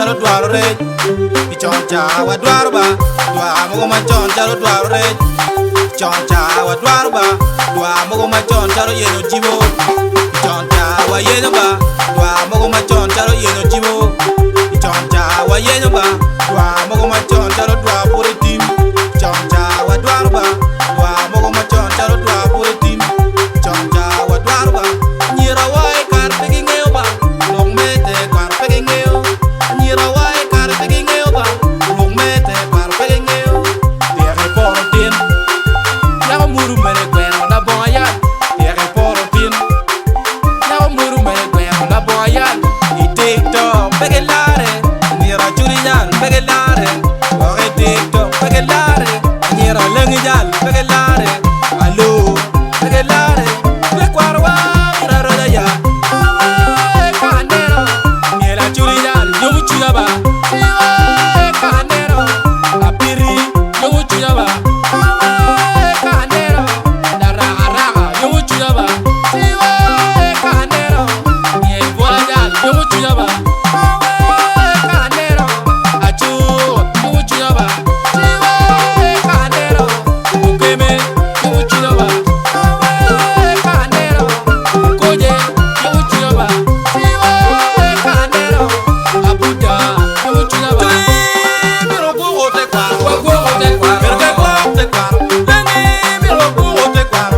charo dwaro re Chon cha wa dwaro ba Dwa mogo ma chon charo dwaro re Chon cha wa dwaro ba Dwa mogo ma chon charo yeno jibo Chon cha wa yeno ba Dwa mogo ma chon charo yeno jibo Chon cha wa yeno ba Dwa mogo ma chon charo dwa pure tim Chon cha wa dwaro ba Dwa mogo ma chon charo dwa pure tim Chon cha wa dwaro ba Nyira wai kar pegi ngeo ba Long mete kwar pegi ngeo Nyira wai kar pegi ngeo ba Long mete kwar pegi ngeo Tere poro tin Yawa muru mene kweno na boyan Tere poro tin Yawa muru mene kweno na boyan I TikTok pegi lare Nyira churi nyan pegi lare Ore TikTok pegi lare Nyira lengi nyan pegi lare Alo pegi lare Pe kwar wa mira roda ya Kanero Nyira churi nyan yomu chuya ba Kanero Apiri yomu chuya ba Kanero Daraga raga yomu chuya ba Kanero Nye bola nyan yomu chuya ba Kanero Achu yomu chuya ba Kanero Ukeme yomu chuya ba Kanero Koje yomu chuya ba Kanero Abuja yomu chuya ba Miro kugo te kwaro Miro ke kugo te kwaro Lengi miro kugo te kwaro